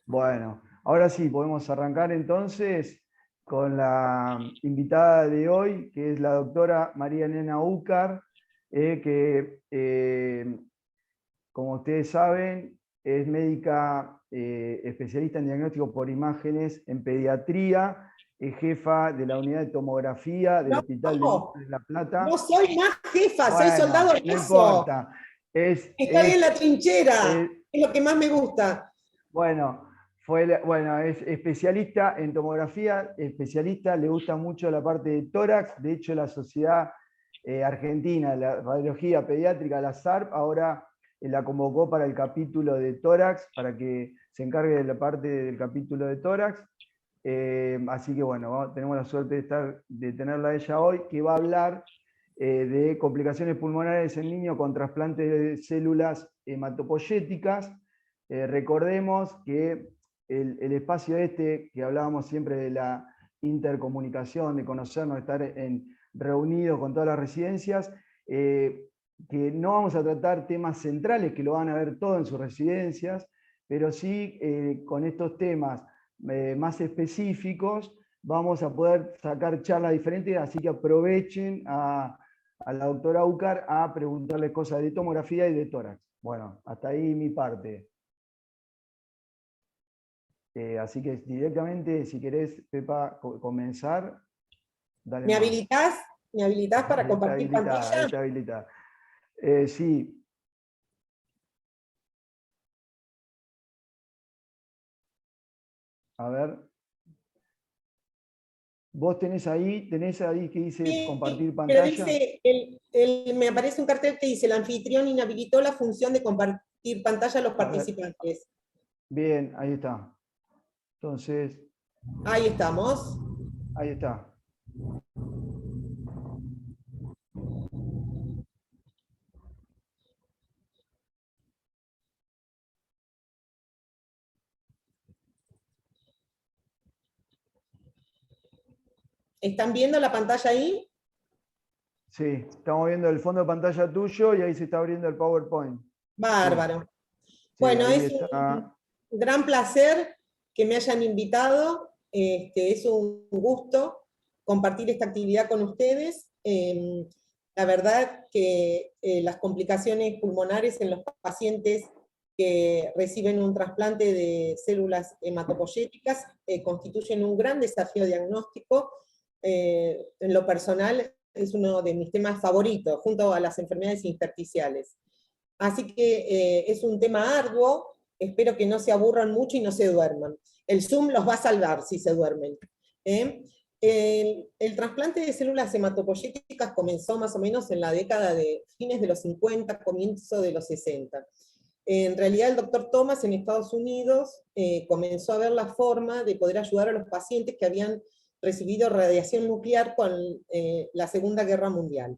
Bueno, ahora sí, podemos arrancar entonces con la invitada de hoy, que es la doctora María Elena Úcar, que, como ustedes saben, es médica especialista en diagnóstico por imágenes en pediatría, es jefa de la unidad de tomografía del No, Hospital de Niños de La no Plata. soy más jefa, soy soldado Bueno, no raso. importa. Es, Estoy en es, la trinchera, es- es lo que más me gusta. Bueno, bueno, es especialista en tomografía, especialista, le gusta mucho la parte de tórax. De hecho, la Sociedad Argentina de la Radiología Pediátrica, la SARP, ahora la convocó para el capítulo de tórax, para que se encargue de la parte del capítulo de tórax. Así que bueno, tenemos la suerte de tenerla a ella hoy, que va a hablar de complicaciones pulmonares en niños con trasplante de células hematopoyéticas. Recordemos que el espacio este, que hablábamos siempre de la intercomunicación, de conocernos, estar reunidos con todas las residencias, que no vamos a tratar temas centrales, que lo van a ver todo en sus residencias, pero sí con estos temas más específicos vamos a poder sacar charlas diferentes, así que aprovechen a la doctora Úcar a preguntarle cosas de tomografía y de tórax. Bueno, hasta ahí mi parte. Así que directamente, si querés, Pepa, comenzar, dale ¿Me nomás. habilitás? ¿Me habilitás para Ahí está compartir habilitada, ahí pantalla? está habilitada. Sí, a ver. Vos tenés ahí que dice Sí, compartir pero pantalla. dice, me aparece un cartel que dice, el anfitrión inhabilitó la función de compartir pantalla a los A ver, participantes. bien, ahí está. Entonces, Ahí estamos. ahí está. ¿Están viendo la pantalla ahí? Sí, estamos viendo el fondo de pantalla tuyo y ahí se está abriendo el PowerPoint. Sí, Bárbaro. sí, Bueno, ahí es un está. gran placer que me hayan invitado. Es un gusto compartir esta actividad con ustedes. La verdad que las complicaciones pulmonares en los pacientes que reciben un trasplante de células hematopoyéticas constituyen un gran desafío diagnóstico. En lo personal es uno de mis temas favoritos, junto a las enfermedades intersticiales. Así que es un tema arduo, espero que no se aburran mucho y no se duerman. El Zoom los va a salvar si se duermen. ¿eh? El trasplante de células hematopoyéticas comenzó más o menos en la década de fines de los 50, comienzo de los 60. En realidad el doctor Thomas en Estados Unidos comenzó a ver la forma de poder ayudar a los pacientes que habían recibido radiación nuclear con la Segunda Guerra Mundial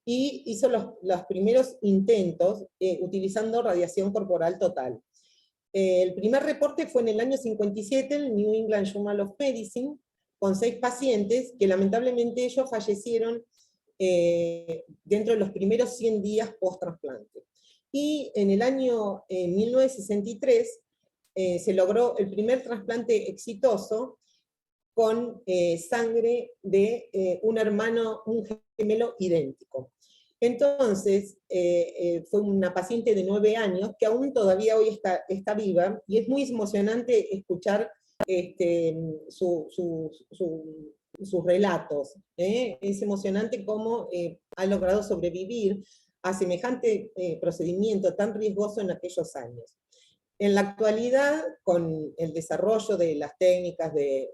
y hizo los primeros intentos utilizando radiación corporal total. El primer reporte fue en el año 57, en el New England Journal of Medicine, con 6 pacientes que lamentablemente ellos fallecieron dentro de los primeros 100 días post-trasplante. Y en el año 1963 se logró el primer trasplante exitoso con sangre de un hermano, un gemelo idéntico. Entonces, fue una paciente de 9 años que aún todavía hoy está viva, y es muy emocionante escuchar sus relatos. Es emocionante cómo ha logrado sobrevivir a semejante procedimiento tan riesgoso en aquellos años. En la actualidad, con el desarrollo de las técnicas de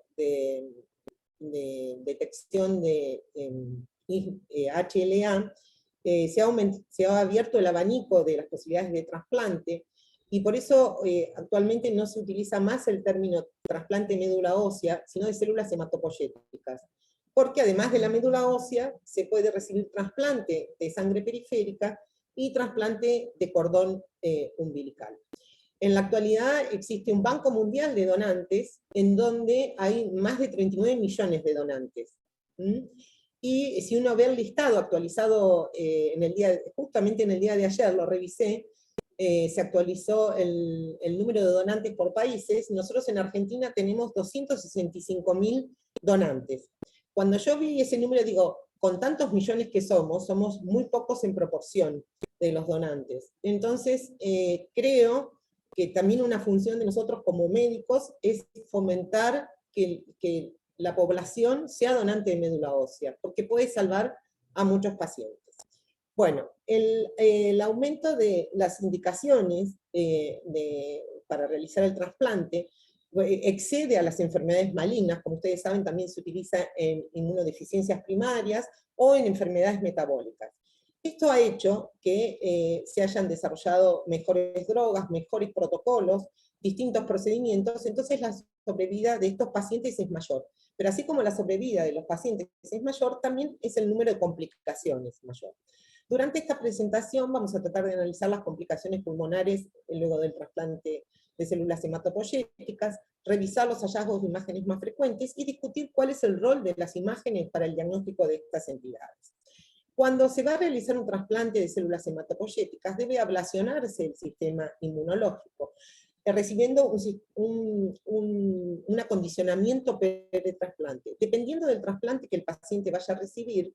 detección de HLA, se ha abierto el abanico de las posibilidades de trasplante, y por eso actualmente no se utiliza más el término trasplante médula ósea, sino de células hematopoyéticas, porque además de la médula ósea se puede recibir trasplante de sangre periférica y trasplante de cordón umbilical. En la actualidad existe un banco mundial de donantes en donde hay más de 39 millones de donantes. Y si uno ve el listado actualizado justamente en el día de ayer, lo revisé, se actualizó el número de donantes por países. Nosotros en Argentina tenemos 265.000 donantes. Cuando yo vi ese número, digo, con tantos millones que somos muy pocos en proporción de los donantes. Entonces, creo que también una función de nosotros como médicos es fomentar que la población sea donante de médula ósea, porque puede salvar a muchos pacientes. Bueno, el aumento de las indicaciones para realizar el trasplante excede a las enfermedades malignas, como ustedes saben, también se utiliza en inmunodeficiencias primarias o en enfermedades metabólicas. Esto ha hecho que se hayan desarrollado mejores drogas, mejores protocolos, distintos procedimientos, entonces la sobrevida de estos pacientes es mayor. Pero así como la sobrevida de los pacientes es mayor, también es el número de complicaciones mayor. Durante esta presentación vamos a tratar de analizar las complicaciones pulmonares luego del trasplante de células hematopoyéticas, revisar los hallazgos de imágenes más frecuentes y discutir cuál es el rol de las imágenes para el diagnóstico de estas entidades. Cuando se va a realizar un trasplante de células hematopoyéticas, debe ablacionarse el sistema inmunológico, recibiendo un acondicionamiento pre-trasplante. Dependiendo del trasplante que el paciente vaya a recibir,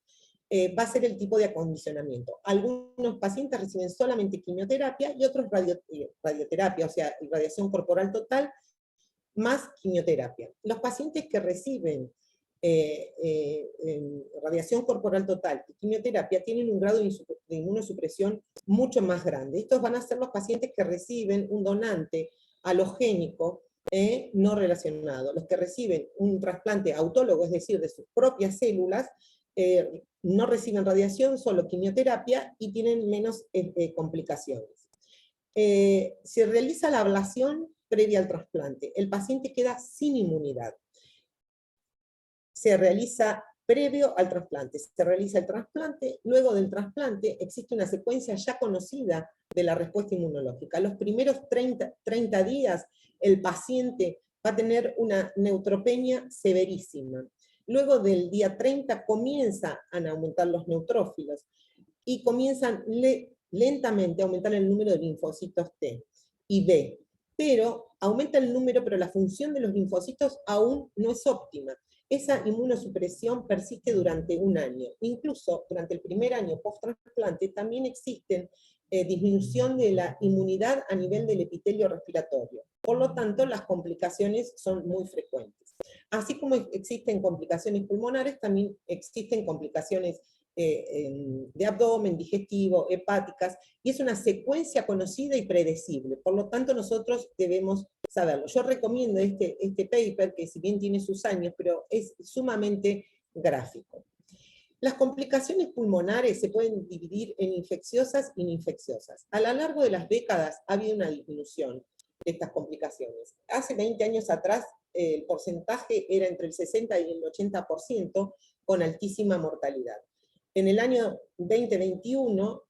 va a ser el tipo de acondicionamiento. Algunos pacientes reciben solamente quimioterapia y otros radioterapia, o sea, irradiación corporal total más quimioterapia. Los pacientes que reciben radiación corporal total y quimioterapia tienen un grado de inmunosupresión mucho más grande. Estos van a ser los pacientes que reciben un donante halogénico no relacionado. Los que reciben un trasplante autólogo, es decir, de sus propias células, no reciben radiación, solo quimioterapia y tienen menos complicaciones. Se realiza la ablación previa al trasplante. El paciente queda sin inmunidad. Se realiza previo al trasplante. Se realiza el trasplante, luego del trasplante existe una secuencia ya conocida de la respuesta inmunológica. Los primeros 30 días el paciente va a tener una neutropenia severísima. Luego del día 30 comienzan a aumentar los neutrófilos y comienzan lentamente a aumentar el número de linfocitos T y B. Pero aumenta el número, pero la función de los linfocitos aún no es óptima. Esa inmunosupresión persiste durante un año. Incluso durante el primer año post-trasplante también existen disminución de la inmunidad a nivel del epitelio respiratorio. Por lo tanto, las complicaciones son muy frecuentes. Así como existen complicaciones pulmonares, también existen complicaciones de abdomen, digestivo, hepáticas, y es una secuencia conocida y predecible. Por lo tanto, nosotros debemos saberlo. Yo recomiendo este paper, que si bien tiene sus años, pero es sumamente gráfico. Las complicaciones pulmonares se pueden dividir en infecciosas y no infecciosas. A lo largo de las décadas ha habido una disminución de estas complicaciones. Hace 20 años atrás el porcentaje era entre el 60 y el 80%, con altísima mortalidad. En el año 2021,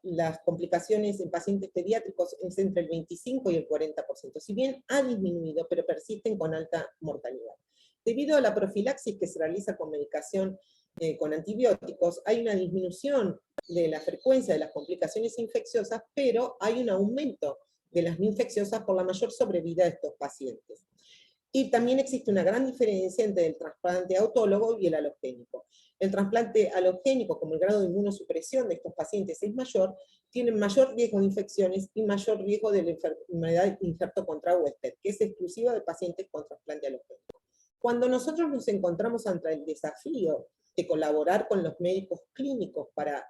las complicaciones en pacientes pediátricos es entre el 25 y el 40%. Si bien ha disminuido, pero persisten con alta mortalidad. Debido a la profilaxis que se realiza con medicación con antibióticos, hay una disminución de la frecuencia de las complicaciones infecciosas, pero hay un aumento de las no infecciosas por la mayor sobrevida de estos pacientes. Y también existe una gran diferencia entre el trasplante autólogo y el halogénico. El trasplante halogénico, como el grado de inmunosupresión de estos pacientes es mayor, tienen mayor riesgo de infecciones y mayor riesgo de la enfermedad injerto contra huésped, que es exclusiva de pacientes con trasplante halogénico. Cuando nosotros nos encontramos ante el desafío de colaborar con los médicos clínicos para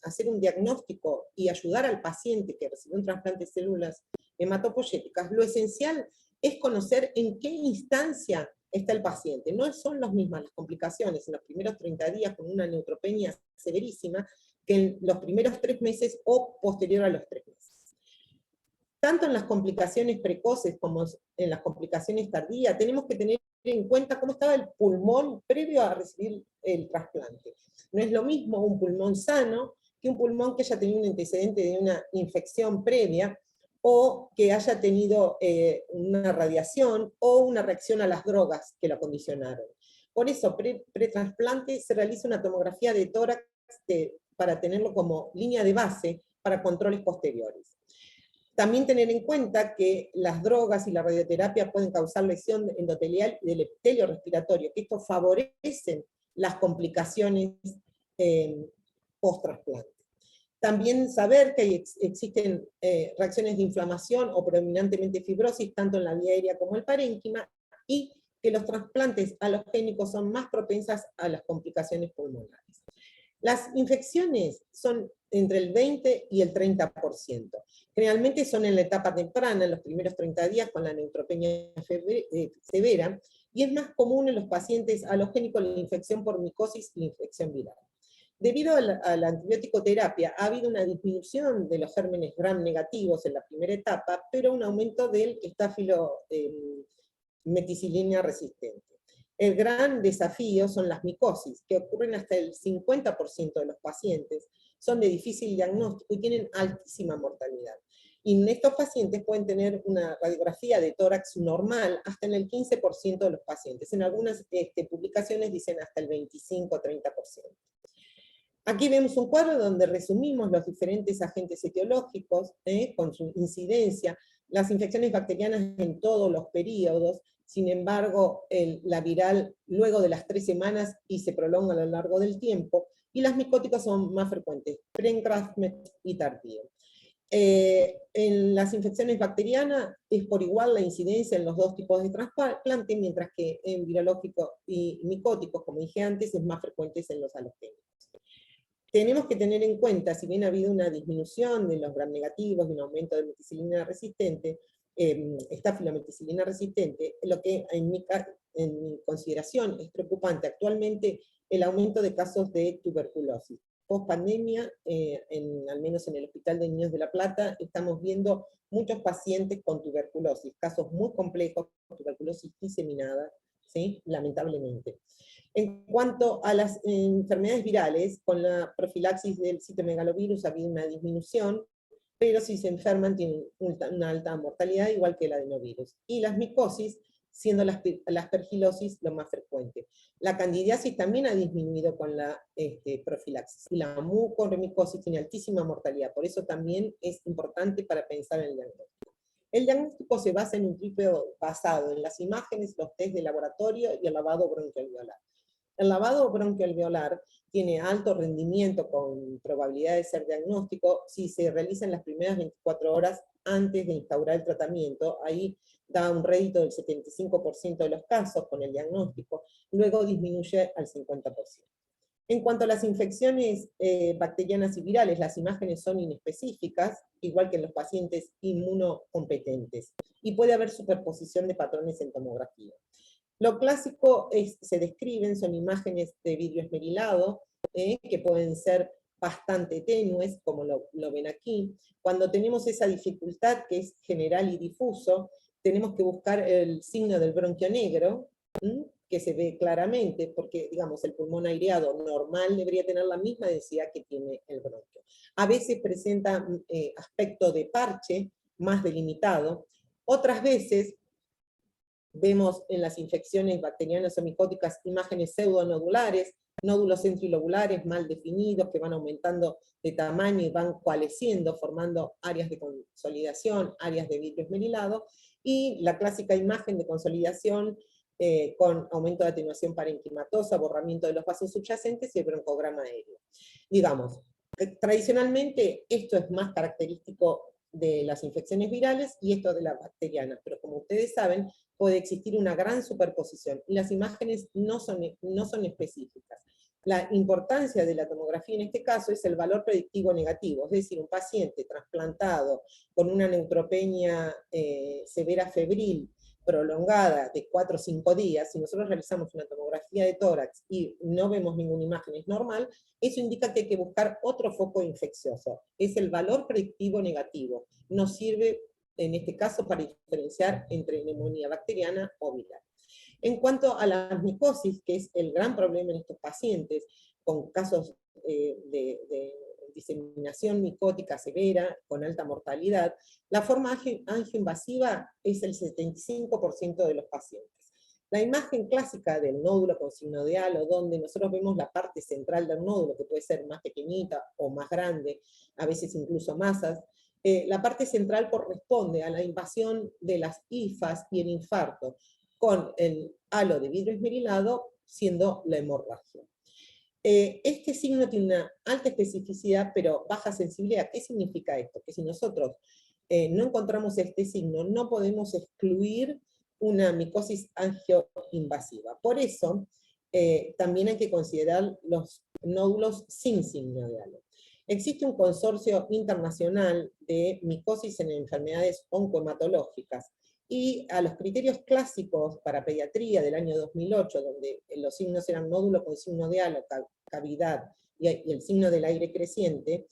hacer un diagnóstico y ayudar al paciente que recibió un trasplante de células hematopoyéticas, lo esencial es conocer en qué instancia está el paciente. No son las mismas las complicaciones en los primeros 30 días con una neutropenia severísima que en los primeros 3 meses o posterior a los 3 meses. Tanto en las complicaciones precoces como en las complicaciones tardías, tenemos que tener en cuenta cómo estaba el pulmón previo a recibir el trasplante. No es lo mismo un pulmón sano que un pulmón que haya tenido un antecedente de una infección previa, o que haya tenido una radiación o una reacción a las drogas que lo acondicionaron. Por eso, pre-trasplante se realiza una tomografía de tórax para tenerlo como línea de base para controles posteriores. También tener en cuenta que las drogas y la radioterapia pueden causar lesión endotelial y del epitelio respiratorio, que esto favorecen las complicaciones post-trasplante. También saber que existen reacciones de inflamación o predominantemente fibrosis, tanto en la vía aérea como el parénquima, y que los trasplantes alogénicos son más propensas a las complicaciones pulmonares. Las infecciones son entre el 20 y el 30%. Generalmente son en la etapa temprana, en los primeros 30 días, con la neutropenia severa, y es más común en los pacientes alogénicos la infección por micosis y la infección viral. Debido a la antibiótico-terapia, ha habido una disminución de los gérmenes gram negativos en la primera etapa, pero un aumento del estáfilo meticilina resistente. El gran desafío son las micosis, que ocurren hasta el 50% de los pacientes, son de difícil diagnóstico y tienen altísima mortalidad. Y en estos pacientes pueden tener una radiografía de tórax normal hasta en el 15% de los pacientes. En algunas publicaciones dicen hasta el 25 o 30%. Aquí vemos un cuadro donde resumimos los diferentes agentes etiológicos, con su incidencia, las infecciones bacterianas en todos los periodos. Sin embargo, la viral luego de las 3 semanas y se prolonga a lo largo del tiempo, y las micóticas son más frecuentes, pre-engraftment y tardío. En las infecciones bacterianas es por igual la incidencia en los dos tipos de trasplante, mientras que en virológicos y micóticos, como dije antes, es más frecuente en los halogénicos. Tenemos que tener en cuenta, si bien ha habido una disminución de los gram negativos y un aumento de meticilina resistente, estafilometicilina resistente, lo que en mi consideración es preocupante actualmente el aumento de casos de tuberculosis. Post pandemia, al menos en el Hospital de Niños de La Plata, estamos viendo muchos pacientes con tuberculosis, casos muy complejos, tuberculosis diseminada, ¿sí? Lamentablemente. En cuanto a las enfermedades virales, con la profilaxis del citomegalovirus ha habido una disminución, pero si se enferman tienen una alta mortalidad, igual que el adenovirus. Y las micosis, siendo la aspergilosis lo más frecuente. La candidiasis también ha disminuido con la profilaxis. Y la mucormicosis tiene altísima mortalidad, por eso también es importante para pensar en el diagnóstico. El diagnóstico se basa en un triplo basado en las imágenes, los test de laboratorio y el lavado bronquialveolar. El lavado bronquialveolar tiene alto rendimiento con probabilidad de ser diagnóstico si se realiza en las primeras 24 horas antes de instaurar el tratamiento. Ahí da un rédito del 75% de los casos con el diagnóstico, luego disminuye al 50%. En cuanto a las infecciones bacterianas y virales, las imágenes son inespecíficas, igual que en los pacientes inmunocompetentes, y puede haber superposición de patrones en tomografía. Lo clásico se describen, son imágenes de vidrio esmerilado, que pueden ser bastante tenues, como lo ven aquí. Cuando tenemos esa dificultad que es general y difuso, tenemos que buscar el signo del bronquio negro, que se ve claramente, porque digamos el pulmón aireado normal debería tener la misma densidad que tiene el bronquio. A veces presenta aspecto de parche, más delimitado, otras veces vemos en las infecciones bacterianas o micóticas imágenes pseudonodulares, nódulos centrilobulares mal definidos que van aumentando de tamaño y van coalesciendo, formando áreas de consolidación, áreas de vidrio esmerilado, y la clásica imagen de consolidación con aumento de atenuación parenquimatosa, borramiento de los vasos subyacentes y el broncograma aéreo. Digamos, tradicionalmente esto es más característico de las infecciones virales y esto de las bacterianas, pero como ustedes saben, puede existir una gran superposición y las imágenes no son específicas. La importancia de la tomografía en este caso es el valor predictivo negativo, es decir, un paciente trasplantado con una neutropenia severa febril prolongada de 4 o 5 días, si nosotros realizamos una tomografía de tórax y no vemos ninguna imagen es normal, eso indica que hay que buscar otro foco infeccioso. Es el valor predictivo negativo. Nos sirve, en este caso, para diferenciar entre neumonía bacteriana o viral. En cuanto a la micosis, que es el gran problema en estos pacientes, con casos de diseminación micótica severa, con alta mortalidad, la forma angioinvasiva es el 75% de los pacientes. La imagen clásica del nódulo con signo de halo, donde nosotros vemos la parte central del nódulo, que puede ser más pequeñita o más grande, a veces incluso masas, la parte central corresponde a la invasión de las hifas y el infarto, con el halo de vidrio esmerilado siendo la hemorragia. Este signo tiene una alta especificidad, pero baja sensibilidad. ¿Qué significa esto? Que si nosotros no encontramos este signo, no podemos excluir una micosis angioinvasiva. Por eso, también hay que considerar los nódulos sin signo de halo. Existe un consorcio internacional de micosis en enfermedades oncohematológicas, y a los criterios clásicos para pediatría del año 2008, donde los signos eran nódulo con signo de halo, cavidad y el signo del aire creciente,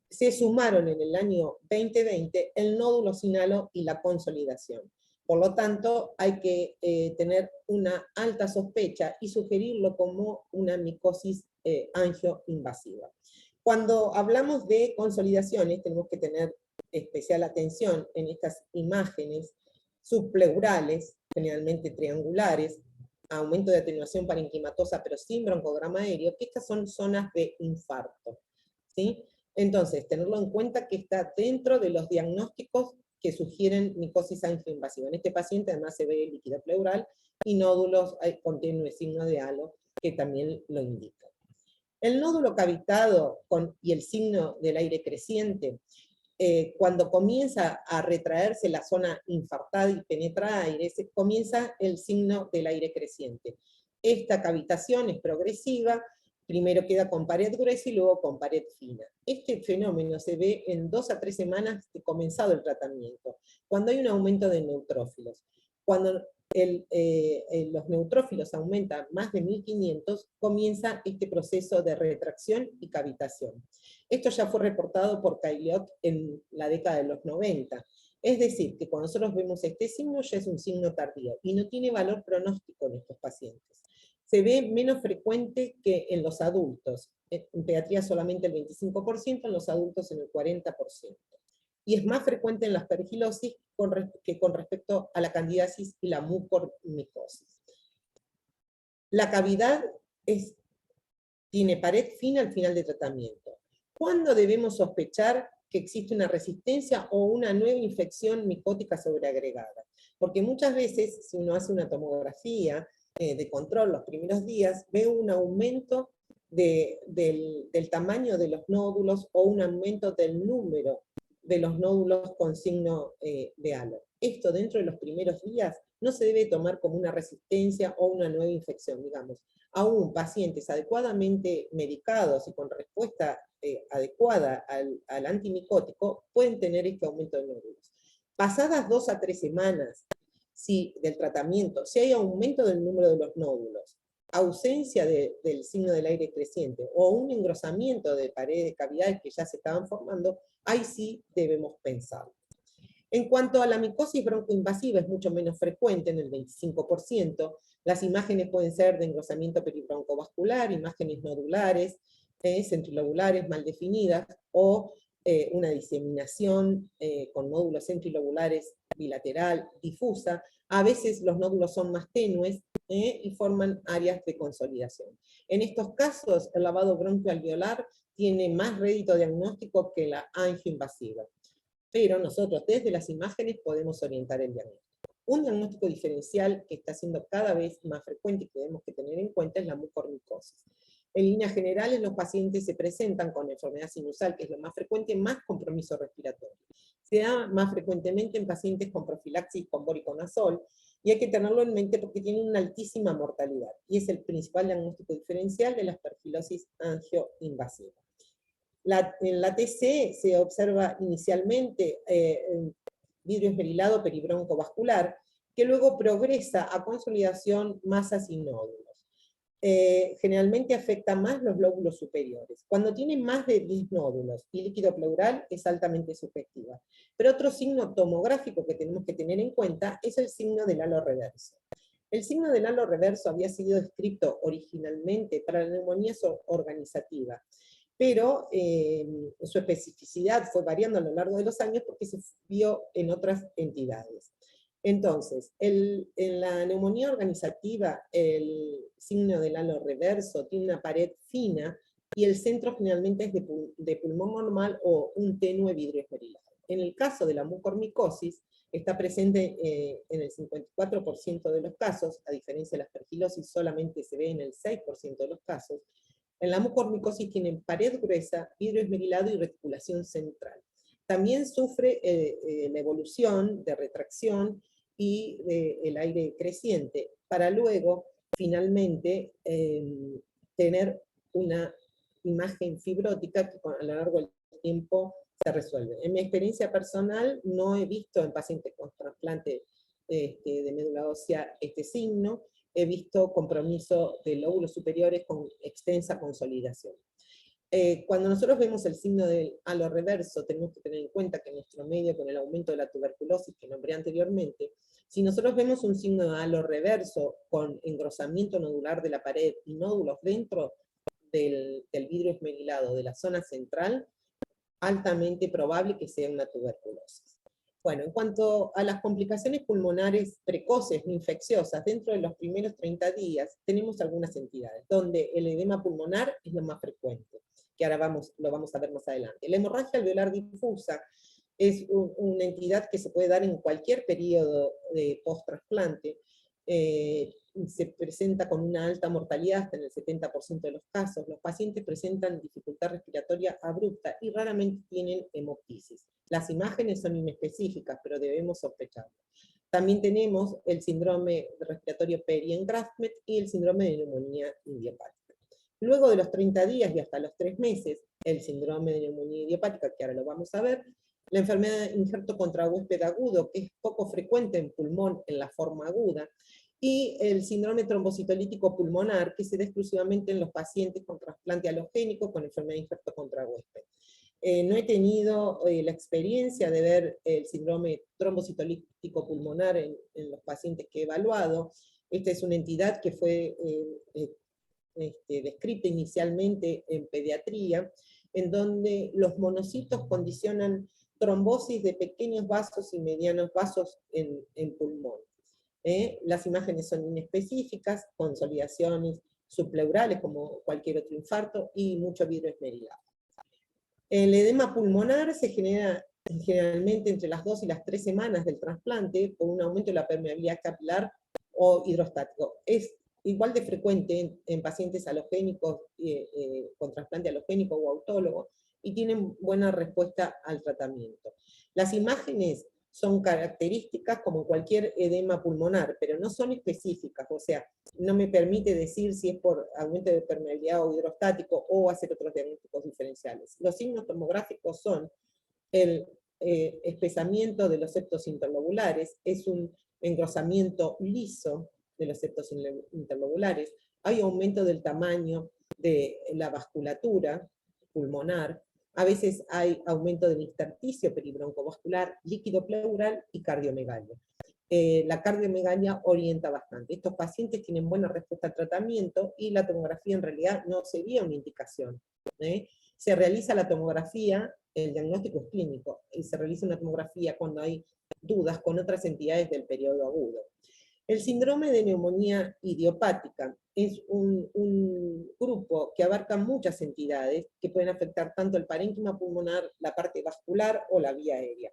se sumaron en el año 2020 el nódulo sin halo y la consolidación. Por lo tanto, hay que tener una alta sospecha y sugerirlo como una micosis angioinvasiva. Cuando hablamos de consolidaciones, tenemos que tener especial atención en estas imágenes subpleurales, generalmente triangulares, aumento de atenuación parenquimatosa, pero sin broncograma aéreo, que estas son zonas de infarto, ¿sí? Entonces, tenerlo en cuenta que está dentro de los diagnósticos que sugieren micosis angioinvasiva. En este paciente además se ve líquido pleural y nódulos contienen signo de halo, que también lo indica. El nódulo cavitado y el signo del aire creciente, cuando comienza a retraerse la zona infartada y penetra aire, comienza el signo del aire creciente. Esta cavitación es progresiva, primero queda con pared gruesa y luego con pared fina. Este fenómeno se ve en 2 a 3 semanas de comenzado el tratamiento, cuando hay un aumento de neutrófilos. Cuando los neutrófilos aumentan más de 1500, comienza este proceso de retracción y cavitación. Esto ya fue reportado por Caillot en la década de los 90. Es decir, que cuando nosotros vemos este signo, ya es un signo tardío, y no tiene valor pronóstico en estos pacientes. Se ve menos frecuente que en los adultos, en pediatría solamente el 25%, en los adultos en el 40%. Y es más frecuente en la aspergilosis que con respecto a la candidiasis y la mucormicosis. La cavidad tiene pared fina al final del tratamiento. ¿Cuándo debemos sospechar que existe una resistencia o una nueva infección micótica sobreagregada? Porque muchas veces, si uno hace una tomografía de control los primeros días, ve un aumento del tamaño de los nódulos o un aumento del número de los nódulos con signo de halo. Esto dentro de los primeros días no se debe tomar como una resistencia o una nueva infección, digamos. Aún pacientes adecuadamente medicados y con respuesta adecuada al antimicótico pueden tener este aumento de nódulos. Pasadas 2 a 3 semanas del tratamiento, si hay aumento del número de los nódulos, ausencia del signo del aire creciente o un engrosamiento de paredes de cavidades que ya se estaban formando, ahí sí debemos pensarlo. En cuanto a la micosis broncoinvasiva, es mucho menos frecuente, en el 25%. Las imágenes pueden ser de engrosamiento peribroncovascular, imágenes nodulares, centrilobulares mal definidas, o una diseminación con nódulos centrilobulares bilateral, difusa. A veces los nódulos son más tenues y forman áreas de consolidación. En estos casos, el lavado broncoalveolar tiene más rédito diagnóstico que la angioinvasiva. Pero nosotros desde las imágenes podemos orientar el diagnóstico. Un diagnóstico diferencial que está siendo cada vez más frecuente y que tenemos que tener en cuenta es la mucormicosis. En líneas generales, los pacientes se presentan con enfermedad sinusal, que es lo más frecuente, más compromiso respiratorio. Se da más frecuentemente en pacientes con profilaxis con voriconazol, y hay que tenerlo en mente porque tiene una altísima mortalidad, y es el principal diagnóstico diferencial de la aspergilosis angioinvasiva. En la TC se observa inicialmente vidrio esmerilado peribroncovascular, que luego progresa a consolidación, masas y nódulos. Generalmente afecta más los lóbulos superiores. Cuando tiene más de 10 nódulos y líquido pleural es altamente sugestiva. Pero otro signo tomográfico que tenemos que tener en cuenta es el signo del halo reverso. El signo del halo reverso había sido descrito originalmente para la neumonía organizativa, pero su especificidad fue variando a lo largo de los años porque se vio en otras entidades. Entonces, en la neumonía organizativa, el signo del halo reverso tiene una pared fina y el centro generalmente es de pulmón normal o un tenue vidrio esmerilado. En el caso de la mucormicosis, está presente en el 54% de los casos, a diferencia de la aspergilosis solamente se ve en el 6% de los casos. En la mucormicosis tienen pared gruesa, vidrio esmerilado y reticulación central. También sufre la evolución de retracción y el aire creciente, para luego, finalmente, tener una imagen fibrótica que a lo largo del tiempo se resuelve. En mi experiencia personal, no he visto en pacientes con trasplante de médula ósea este signo, he visto compromiso de lóbulos superiores con extensa consolidación. Cuando nosotros vemos el signo del halo reverso, tenemos que tener en cuenta que en nuestro medio, con el aumento de la tuberculosis que nombré anteriormente, si nosotros vemos un signo de halo reverso con engrosamiento nodular de la pared y nódulos dentro del vidrio esmerilado de la zona central, altamente probable que sea una tuberculosis. Bueno, en cuanto a las complicaciones pulmonares precoces no infecciosas, dentro de los primeros 30 días tenemos algunas entidades, donde el edema pulmonar es lo más frecuente, que ahora lo vamos a ver más adelante. La hemorragia alveolar difusa es una entidad que se puede dar en cualquier periodo de post-trasplante, se presenta con una alta mortalidad hasta en el 70% de los casos. Los pacientes presentan dificultad respiratoria abrupta y raramente tienen hemoptisis. Las imágenes son inespecíficas, pero debemos sospecharlo. También tenemos el síndrome respiratorio Perry-Engraftmet y el síndrome de neumonía idiopática. Luego de los 30 días y hasta los 3 meses, el síndrome de neumonía idiopática, que ahora lo vamos a ver, la enfermedad de injerto contrahuésped agudo, que es poco frecuente en pulmón en la forma aguda, y el síndrome trombocitolítico pulmonar, que se da exclusivamente en los pacientes con trasplante halogénico con enfermedad de injerto contrahuésped. No he tenido la experiencia de ver el síndrome trombocitolítico pulmonar en los pacientes que he evaluado. Esta es una entidad que fue descrita inicialmente en pediatría, en donde los monocitos condicionan trombosis de pequeños vasos y medianos vasos en pulmón. Las imágenes son inespecíficas, consolidaciones subpleurales como cualquier otro infarto y mucho vidrio esmerilado. El edema pulmonar se genera generalmente entre las 2 y las 3 semanas del trasplante por un aumento de la permeabilidad capilar o hidrostático. Es igual de frecuente en pacientes halogénicos con trasplante halogénico o autólogo y tienen buena respuesta al tratamiento. Las imágenes son características como cualquier edema pulmonar, pero no son específicas, o sea, no me permite decir si es por aumento de permeabilidad o hidrostático o hacer otros diagnósticos diferenciales. Los signos tomográficos son el espesamiento de los septos interlobulares, es un engrosamiento liso de los septos interlobulares, hay aumento del tamaño de la vasculatura pulmonar, a veces hay aumento del intersticio peribroncovascular, líquido pleural y cardiomegalia. La cardiomegalia orienta bastante. Estos pacientes tienen buena respuesta al tratamiento y la tomografía en realidad no sería una indicación. Se realiza la tomografía, el diagnóstico es clínico, y se realiza una tomografía cuando hay dudas con otras entidades del periodo agudo. El síndrome de neumonía idiopática es un grupo que abarca muchas entidades que pueden afectar tanto el parénquima pulmonar, la parte vascular o la vía aérea.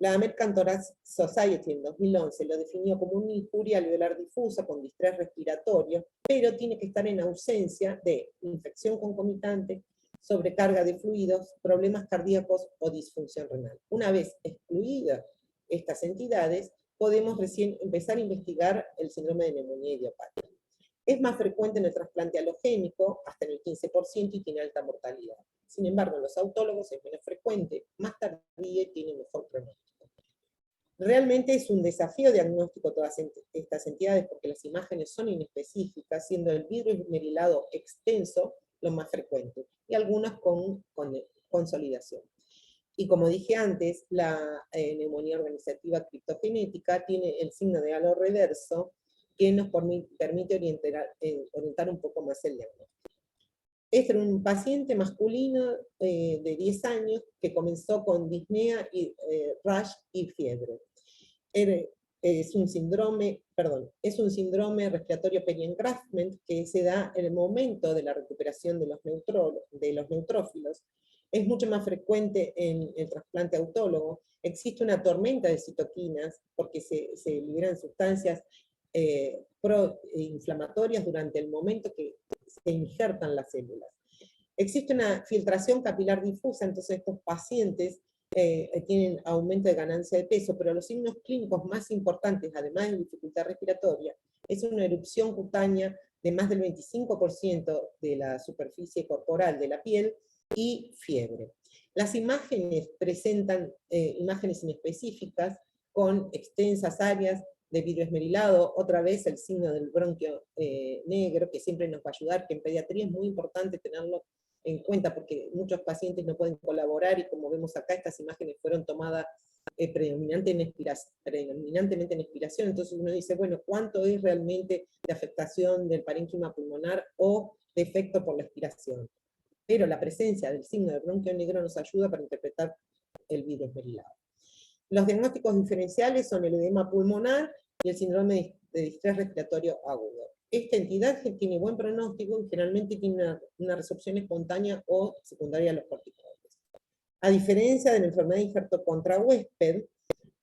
La American Thoracic Society en 2011 lo definió como una injuria alveolar difusa con distrés respiratorio, pero tiene que estar en ausencia de infección concomitante, sobrecarga de fluidos, problemas cardíacos o disfunción renal. Una vez excluidas estas entidades, podemos recién empezar a investigar el síndrome de neumonía idiopática. Es más frecuente en el trasplante halogénico, hasta en el 15%, y tiene alta mortalidad. Sin embargo, en los autólogos es menos frecuente, más tardía y tiene mejor pronóstico. Realmente es un desafío diagnóstico todas estas entidades porque las imágenes son inespecíficas, siendo el vidrio esmerilado extenso lo más frecuente, y algunas con consolidación. Y como dije antes, la neumonía organizativa criptogenética tiene el signo de halo reverso que nos permite orientar un poco más el diagnóstico. Este era un paciente masculino de 10 años que comenzó con disnea, rash y fiebre. es un síndrome respiratorio peri-engraftment que se da en el momento de la recuperación de los neutrófilos. Es mucho más frecuente en el trasplante autólogo. Existe una tormenta de citoquinas porque se liberan sustancias proinflamatorias durante el momento que se injertan las células. Existe una filtración capilar difusa, entonces estos pacientes tienen aumento de ganancia de peso, pero los signos clínicos más importantes, además de dificultad respiratoria, es una erupción cutánea de más del 25% de la superficie corporal de la piel y fiebre. Las imágenes presentan imágenes inespecíficas con extensas áreas de vidrio esmerilado, otra vez el signo del bronquio negro, que siempre nos va a ayudar, que en pediatría es muy importante tenerlo en cuenta, porque muchos pacientes no pueden colaborar, y como vemos acá, estas imágenes fueron tomadas predominantemente en expiración, entonces uno dice, bueno, ¿cuánto es realmente de afectación del parénquima pulmonar o de efecto por la expiración? Pero la presencia del signo del bronquio negro nos ayuda para interpretar el vidrio esmerilado. Los diagnósticos diferenciales son el edema pulmonar y el síndrome de distrés respiratorio agudo. Esta entidad tiene buen pronóstico y generalmente tiene una resorción espontánea o secundaria a los corticoides. A diferencia de la enfermedad de injerto contra huésped,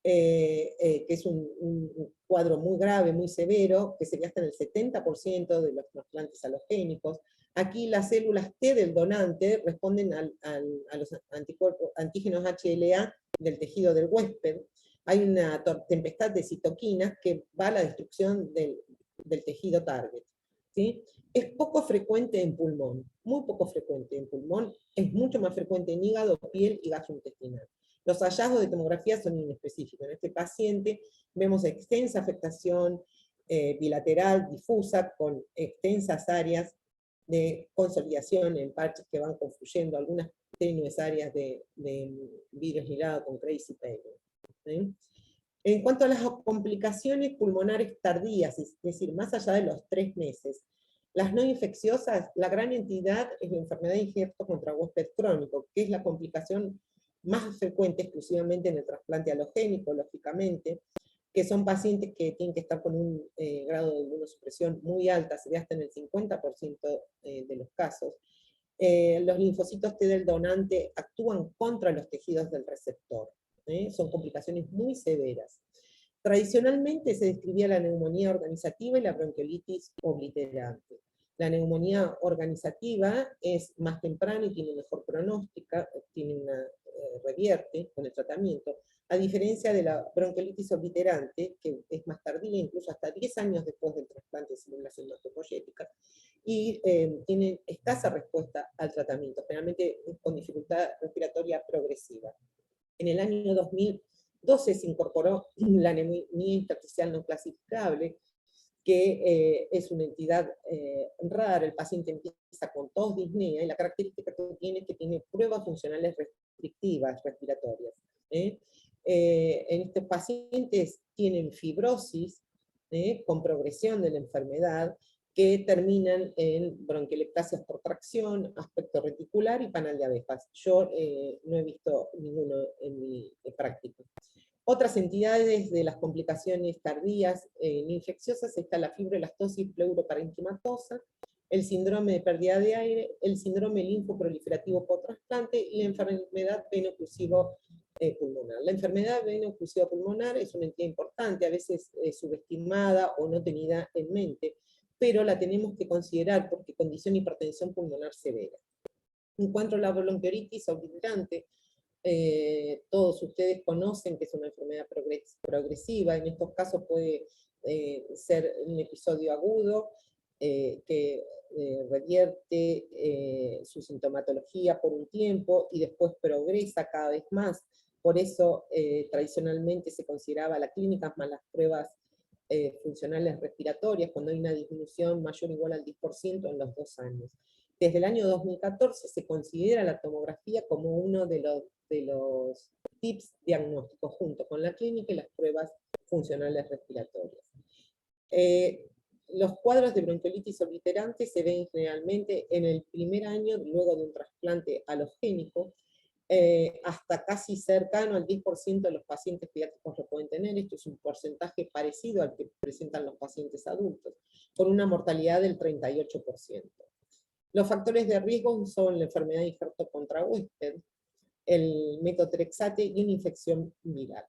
que es un cuadro muy grave, muy severo, que sería hasta en el 70% de los trasplantes alogénicos, aquí las células T del donante responden a los antígenos HLA del tejido del huésped. Hay una tempestad de citoquinas que va a la destrucción del tejido target, ¿sí? Es poco frecuente en pulmón, muy poco frecuente en pulmón, es mucho más frecuente en hígado, piel y gastrointestinal. Los hallazgos de tomografía son inespecíficos. En este paciente vemos extensa afectación bilateral, difusa, con extensas áreas de consolidación en parches que van confluyendo, algunas tenues áreas de vidrio esmerilado con crazy pain, ¿sí? En cuanto a las complicaciones pulmonares tardías, es decir, más allá de los 3 meses, las no infecciosas, la gran entidad es la enfermedad de injerto contra huésped crónico, que es la complicación más frecuente exclusivamente en el trasplante alogénico, lógicamente, que son pacientes que tienen que estar con un grado de inmunosupresión muy alta, se ve hasta en el 50% de los casos. Los linfocitos T del donante actúan contra los tejidos del receptor. Son complicaciones muy severas. Tradicionalmente se describía la neumonía organizativa y la bronquiolitis obliterante. La neumonía organizativa es más temprana y tiene mejor pronóstica, revierte con el tratamiento, a diferencia de la bronquiolitis obliterante, que es más tardía, incluso hasta 10 años después del trasplante de células hematopoyéticas, y tiene escasa respuesta al tratamiento, generalmente con dificultad respiratoria progresiva. En el año 2012 se incorporó la neumonía intersticial no clasificable, que es una entidad rara. El paciente empieza con tos, disnea, y la característica que tiene es que tiene pruebas funcionales restrictivas respiratorias. En estos pacientes tienen fibrosis con progresión de la enfermedad, que terminan en bronquiectasias por tracción, aspecto reticular y panal de abejas. Yo no he visto ninguno en mi práctica. Otras entidades de las complicaciones tardías no infecciosas está la fibroelastosis pleuroparenquimatosa, el síndrome de pérdida de aire, el síndrome linfoproliferativo post-trasplante y la enfermedad veno-oclusivo pulmonar. La enfermedad veno-oclusiva pulmonar es una entidad importante, a veces subestimada o no tenida en mente, pero la tenemos que considerar porque condiciona hipertensión pulmonar severa. En cuanto a la bronquiolitis obliterante, todos ustedes conocen que es una enfermedad progresiva, en estos casos puede ser un episodio agudo que revierte su sintomatología por un tiempo y después progresa cada vez más. Por eso tradicionalmente se consideraba la clínica más las pruebas funcionales respiratorias, cuando hay una disminución mayor o igual al 10% en los 2 años. Desde el año 2014 se considera la tomografía como uno de los tips diagnósticos, junto con la clínica y las pruebas funcionales respiratorias. Los cuadros de bronquiolitis obliterante se ven generalmente en el primer año luego de un trasplante alogénico. hasta casi cercano al 10% de los pacientes pediátricos lo pueden tener. Esto es un porcentaje parecido al que presentan los pacientes adultos, con una mortalidad del 38%. Los factores de riesgo son la enfermedad de injerto contra huésped, el metotrexate y una infección viral.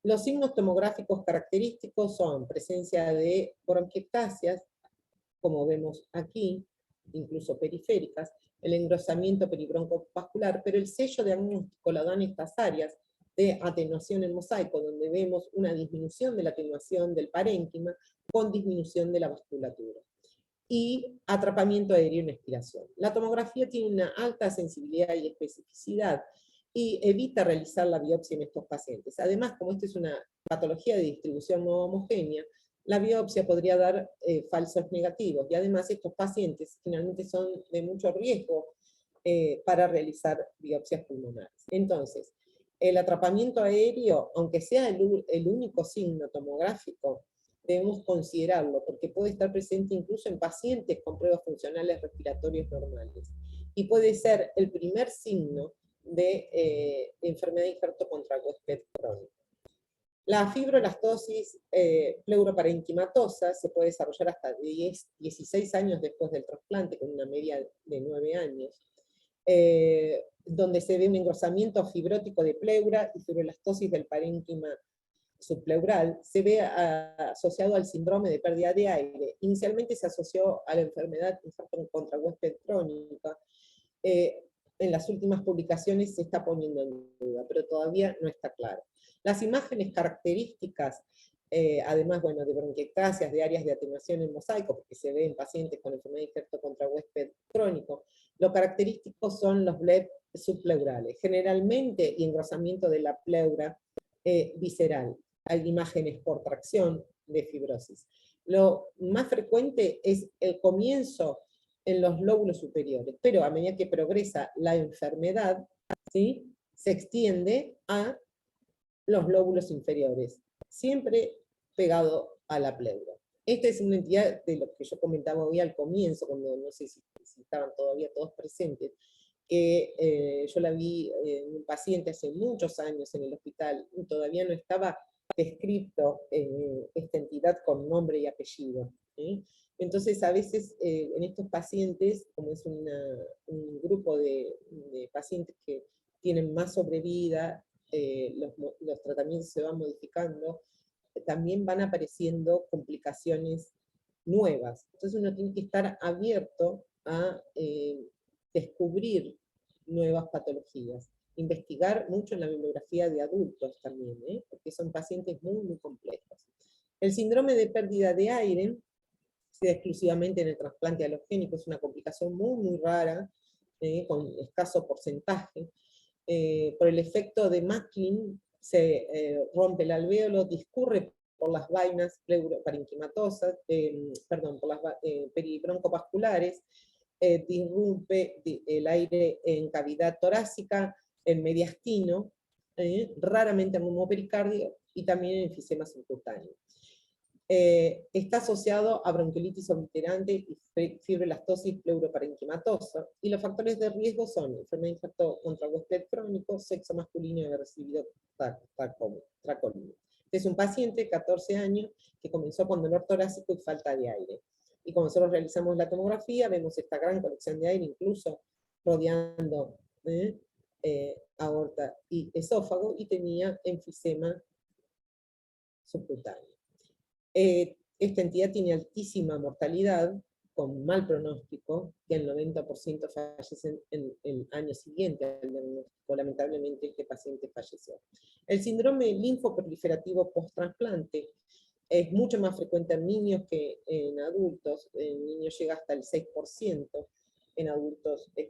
Los signos tomográficos característicos son presencia de bronquiectasias, como vemos aquí, incluso periféricas, el engrosamiento peribroncovascular, pero el sello diagnóstico lo dan estas áreas de atenuación en mosaico, donde vemos una disminución de la atenuación del parénquima con disminución de la vasculatura. Y atrapamiento aéreo en expiración. La tomografía tiene una alta sensibilidad y especificidad y evita realizar la biopsia en estos pacientes. Además, como esta es una patología de distribución no homogénea, la biopsia podría dar falsos negativos, y además estos pacientes finalmente son de mucho riesgo para realizar biopsias pulmonares. Entonces, el atrapamiento aéreo, aunque sea el único signo tomográfico, debemos considerarlo, porque puede estar presente incluso en pacientes con pruebas funcionales respiratorias normales. Y puede ser el primer signo de enfermedad de injerto contra huésped crónico. La fibrolastosis pleuroparenquimatosa se puede desarrollar hasta 16 años después del trasplante, con una media de 9 años, donde se ve un engrosamiento fibrótico de pleura y fibrolastosis del parénquima subpleural, se ve asociado al síndrome de pérdida de aire. Inicialmente se asoció a la enfermedad contra huésped crónica. En las últimas publicaciones se está poniendo en duda, pero todavía no está claro. Las imágenes características, además, bueno, de bronquiectasias, de áreas de atenuación en mosaico, porque se ve en pacientes con enfermedad de injerto contra huésped crónico, lo característico son los BLEP subpleurales, generalmente, y engrosamiento de la pleura visceral. Hay imágenes por tracción de fibrosis. Lo más frecuente es el comienzo en los lóbulos superiores, pero a medida que progresa la enfermedad, ¿sí?, se extiende a los lóbulos inferiores, siempre pegado a la pleura. Esta es una entidad de lo que yo comentaba hoy al comienzo, cuando no sé si estaban todavía todos presentes, que yo la vi en un paciente hace muchos años en el hospital, y todavía no estaba descrito esta entidad con nombre y apellido. ¿Sí? Entonces, a veces en estos pacientes, como es un grupo de pacientes que tienen más sobrevida, los tratamientos se van modificando, también van apareciendo complicaciones nuevas. Entonces uno tiene que estar abierto a descubrir nuevas patologías. Investigar mucho en la bibliografía de adultos también, porque son pacientes muy, muy complejos. El síndrome de pérdida de aire se da exclusivamente en el trasplante halogénico, es una complicación muy, muy rara, con escaso porcentaje. Por el efecto de Macklin se rompe el alvéolo, discurre por las vainas pleuroparenquimatosas, por las peribroncovasculares, disrumpe el aire en cavidad torácica, en mediastino, raramente en pneumopericardio y también en enfisema subcutáneo. Está asociado a bronquiolitis obliterante y fibrolastosis pleuroparenquimatosa, y los factores de riesgo son enfermedad de injerto contra huésped crónico, sexo masculino y haber recibido tracolina. Este es un paciente de 14 años que comenzó con dolor torácico y falta de aire. Y cuando nosotros realizamos la tomografía, vemos esta gran colección de aire, incluso rodeando aorta y esófago, y tenía enfisema subcutáneo. Esta entidad tiene altísima mortalidad, con mal pronóstico, que el 90% fallecen en el año siguiente al diagnóstico. Lamentablemente este paciente falleció. El síndrome linfoproliferativo post-trasplante es mucho más frecuente en niños que en adultos. En niños llega hasta el 6%, en adultos es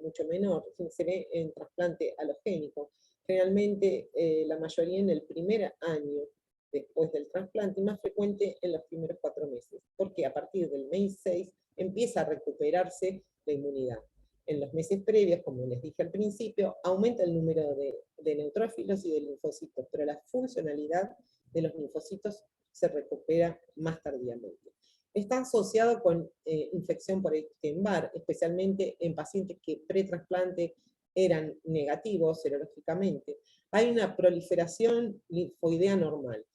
mucho menor. Se ve en trasplante halogénico. Generalmente la mayoría en el primer año después del trasplante, y más frecuente en los primeros 4 meses, porque a partir del mes 6 empieza a recuperarse la inmunidad. En los meses previos, como les dije al principio, aumenta el número de neutrófilos y de linfocitos, pero la funcionalidad de los linfocitos se recupera más tardíamente. Está asociado con infección por Epstein-Barr, especialmente en pacientes que pre-trasplante eran negativos serológicamente, hay una proliferación linfoidea normal.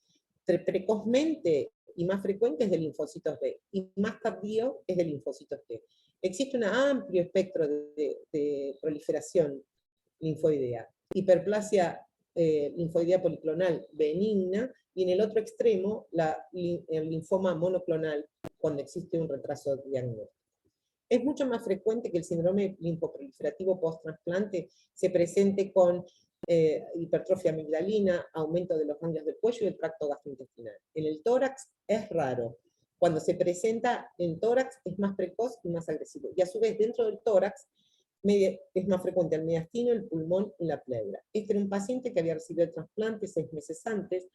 Precozmente y más frecuente es de linfocitos B, y más tardío es de linfocitos T. Existe un amplio espectro de proliferación linfoidea. Hiperplasia linfoidea policlonal benigna, y en el otro extremo el linfoma monoclonal, cuando existe un retraso diagnóstico. Es mucho más frecuente que el síndrome linfoproliferativo post-trasplante se presente con hipertrofia amigdalina, aumento de los ganglios del cuello y el tracto gastrointestinal. En el tórax es raro. Cuando se presenta en tórax es más precoz y más agresivo. Y a su vez, dentro del tórax es más frecuente el mediastino, el pulmón y la pleura. Este era un paciente que había recibido el trasplante 6 meses antes.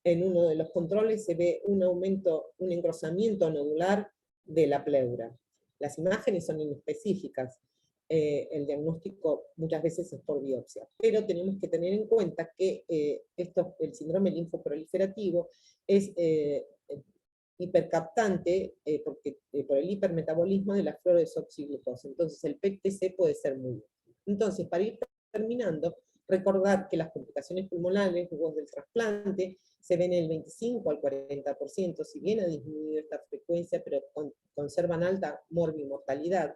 En uno de los controles se ve un aumento, un engrosamiento nodular de la pleura. Las imágenes son inespecíficas. El diagnóstico muchas veces es por biopsia, pero tenemos que tener en cuenta que el síndrome linfoproliferativo es hipercaptante por el hipermetabolismo de la fluorodesoxiglucosa. Entonces el PET-TC puede ser muy bueno. Entonces, para ir terminando, recordar que las complicaciones pulmonares luego del trasplante se ven en el 25 al 40%, si bien ha disminuido esta frecuencia, pero conservan alta morbimortalidad,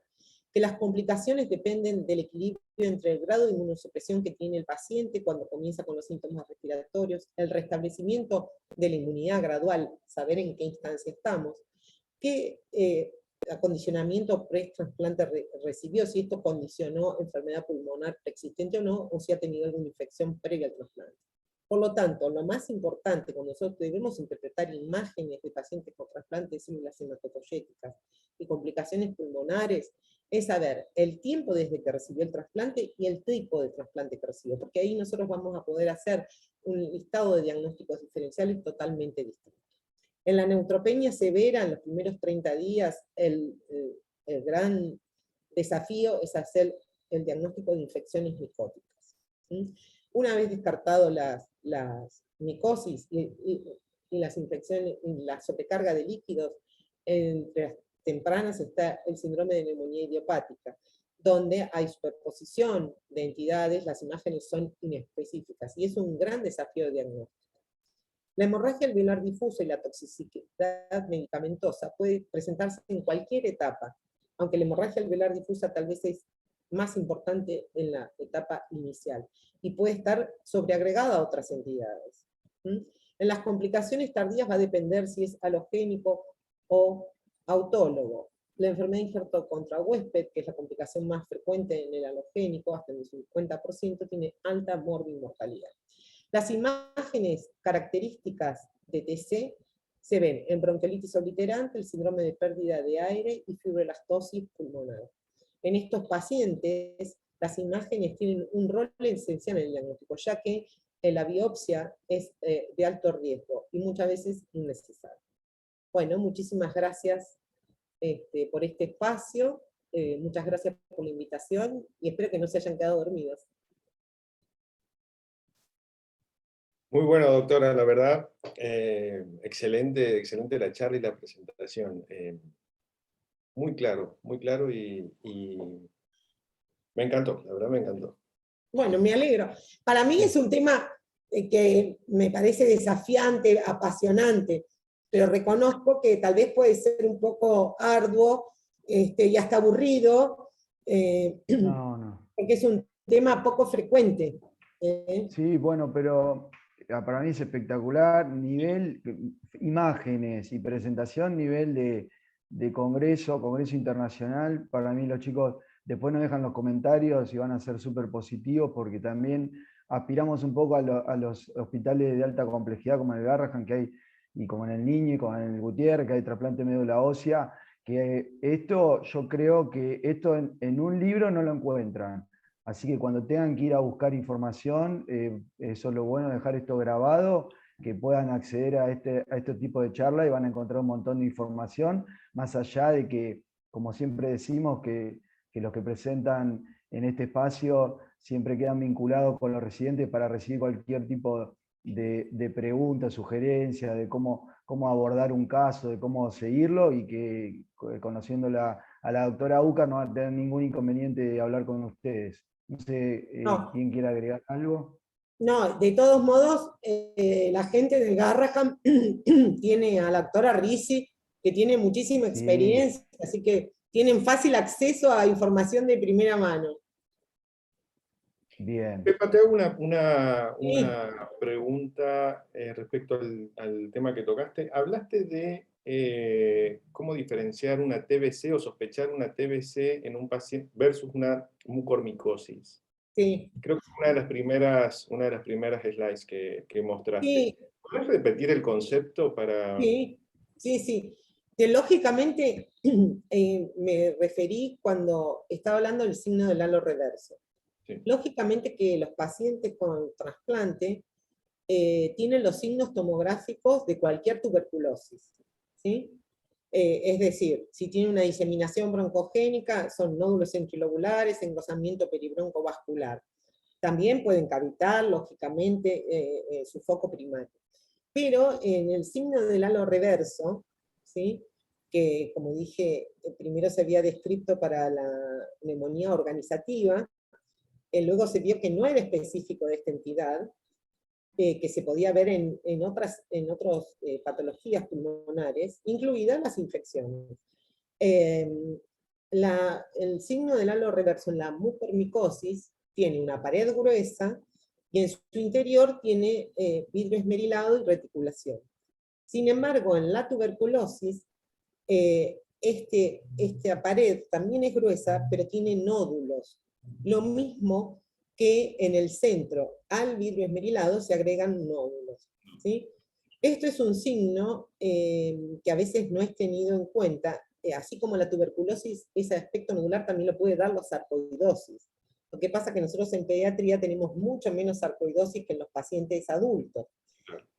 que las complicaciones dependen del equilibrio entre el grado de inmunosupresión que tiene el paciente cuando comienza con los síntomas respiratorios, el restablecimiento de la inmunidad gradual, saber en qué instancia estamos, qué acondicionamiento pre-trasplante recibió, si esto condicionó enfermedad pulmonar preexistente o no, o si ha tenido alguna infección previa al trasplante. Por lo tanto, lo más importante cuando nosotros debemos interpretar imágenes de pacientes con trasplante de células hematopoyéticas y complicaciones pulmonares, es saber el tiempo desde que recibió el trasplante y el tipo de trasplante que recibió, porque ahí nosotros vamos a poder hacer un listado de diagnósticos diferenciales totalmente distintos. En la neutropenia severa, en los primeros 30 días, el gran desafío es hacer el diagnóstico de infecciones micóticas. Una vez descartado las micosis y las infecciones, y la sobrecarga de líquidos, entre las tempranas está el síndrome de neumonía idiopática, donde hay superposición de entidades, las imágenes son inespecíficas, y es un gran desafío de diagnóstico. La hemorragia alveolar difusa y la toxicidad medicamentosa puede presentarse en cualquier etapa, aunque la hemorragia alveolar difusa tal vez es más importante en la etapa inicial, y puede estar sobreagregada a otras entidades. En las complicaciones tardías va a depender si es halogénico o autólogo. La enfermedad injerto contra huésped, que es la complicación más frecuente en el halogénico, hasta el 50%, tiene alta morbimortalidad. Las imágenes características de TC se ven en bronquiolitis obliterante, el síndrome de pérdida de aire y fibrolastosis pulmonar. En estos pacientes, las imágenes tienen un rol esencial en el diagnóstico, ya que la biopsia es de alto riesgo y muchas veces innecesaria. Bueno, muchísimas gracias por este espacio, muchas gracias por la invitación y espero que no se hayan quedado dormidos. Muy bueno, doctora, la verdad, excelente la charla y la presentación. Muy claro y me encantó, la verdad me encantó. Bueno, me alegro. Para mí es un tema que me parece desafiante, apasionante, pero reconozco que tal vez puede ser un poco arduo y hasta aburrido, porque es un tema poco frecuente. Sí, bueno, pero para mí es espectacular, nivel, imágenes y presentación, nivel de congreso internacional. Para mí los chicos después nos dejan los comentarios y van a ser súper positivos, porque también aspiramos un poco a los hospitales de alta complejidad como en el Garrahan, que hay, y como en el Niño y como en el Gutiérrez, que hay trasplante de médula ósea, que esto, yo creo que esto en un libro no lo encuentran. Así que cuando tengan que ir a buscar información, eso es lo bueno, dejar esto grabado, que puedan acceder a este tipo de charla y van a encontrar un montón de información, más allá de que, como siempre decimos, que los que presentan en este espacio siempre quedan vinculados con los residentes para recibir cualquier tipo de pregunta, sugerencia, de cómo abordar un caso, de cómo seguirlo, y que conociendo a la doctora Ucar no va a tener ningún inconveniente de hablar con ustedes. No sé No. quién quiere agregar algo. No, de todos modos, la gente del Garrahan tiene a la doctora Risi, que tiene muchísima Sí, experiencia, así que tienen fácil acceso a información de primera mano. bien. Pepa, te hago Sí, una pregunta respecto al tema que tocaste. Hablaste de cómo diferenciar una TBC o sospechar una TBC en un paciente versus una mucormicosis. sí, Creo que fue una de las primeras slides que mostraste. sí, ¿Puedes repetir el concepto para... sí, sí, sí. Que lógicamente me referí cuando estaba hablando del signo del halo reverso. Sí, Lógicamente que los pacientes con trasplante tienen los signos tomográficos de cualquier tuberculosis, ¿sí? Es decir, si tiene una diseminación broncogénica, son nódulos centrilobulares, engrosamiento peribroncovascular. También pueden cavitar, lógicamente, su foco primario. Pero en el signo del halo reverso, ¿sí? Que como dije, primero se había descrito para la neumonía organizativa, luego se vio que no era específico de esta entidad, que se podía ver en otras patologías pulmonares, incluidas las infecciones. El signo del halo reverso en la mucormicosis tiene una pared gruesa y en su interior tiene vidrio esmerilado y reticulación. Sin embargo, en la tuberculosis, esta pared también es gruesa, pero tiene nódulos. Lo mismo que en el centro, al vidrio esmerilado se agregan nódulos, ¿sí? Esto es un signo que a veces no es tenido en cuenta, así como la tuberculosis, ese aspecto nodular también lo puede dar la sarcoidosis. Lo que pasa es que nosotros en pediatría tenemos mucho menos sarcoidosis que en los pacientes adultos.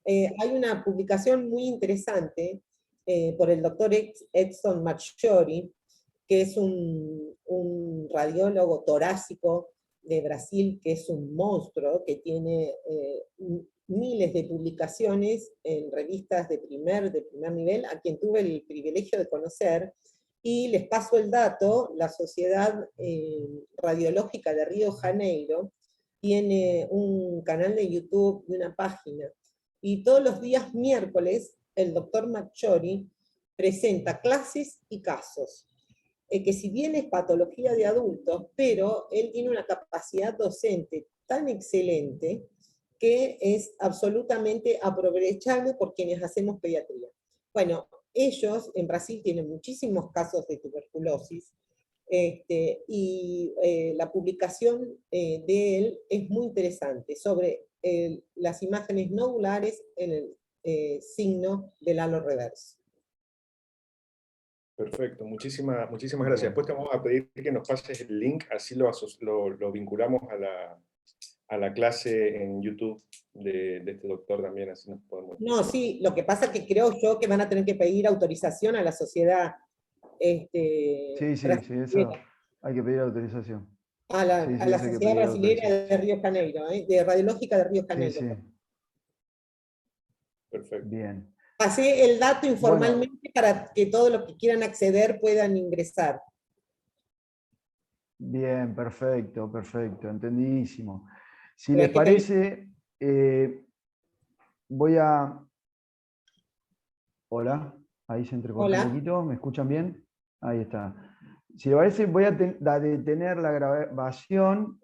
Hay una publicación muy interesante por el doctor Edson Marchiori, que es un radiólogo torácico de Brasil, que es un monstruo, que tiene miles de publicaciones en revistas de primer nivel, a quien tuve el privilegio de conocer, y les paso el dato. La Sociedad Radiológica de Río de Janeiro tiene un canal de YouTube y una página, y todos los días miércoles el doctor Marchiori presenta clases y casos, que si bien es patología de adultos, pero él tiene una capacidad docente tan excelente que es absolutamente aprovechable por quienes hacemos pediatría. Bueno, ellos en Brasil tienen muchísimos casos de tuberculosis, y la publicación de él es muy interesante sobre las imágenes nodulares en el signo del halo reverso. perfecto. Muchísimas gracias. Bien. Después te vamos a pedir que nos pases el link, así lo vinculamos a la clase en YouTube de este doctor también, así nos podemos... No, sí, lo que pasa es que creo yo que van a tener que pedir autorización a la sociedad Sí, sí, sí, eso brasilera, hay que pedir autorización. a la, Sí, a sí, la eso hay que Sociedad pedir Brasilera autorización. de Río de Janeiro, de Radiológica de Río de Sí, Janeiro. sí, Perfecto. bien. Pasé el dato Bueno, informalmente para que todos los que quieran acceder puedan ingresar. bien, perfecto, perfecto, entendidísimo. Si Pero les hay que tener... parece, voy a... Hola, ahí se entrecortó un Hola. poquito, ¿me escuchan bien? Ahí está. Si les parece, voy a detener la grabación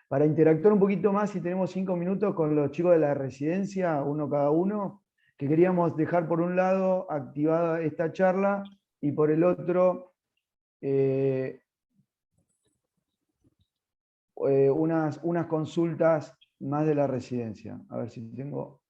para interactuar un poquito más, si tenemos 5 minutos, con los chicos de la residencia, uno cada uno, que queríamos dejar por un lado activada esta charla y por el otro unas consultas más de la residencia. A ver si tengo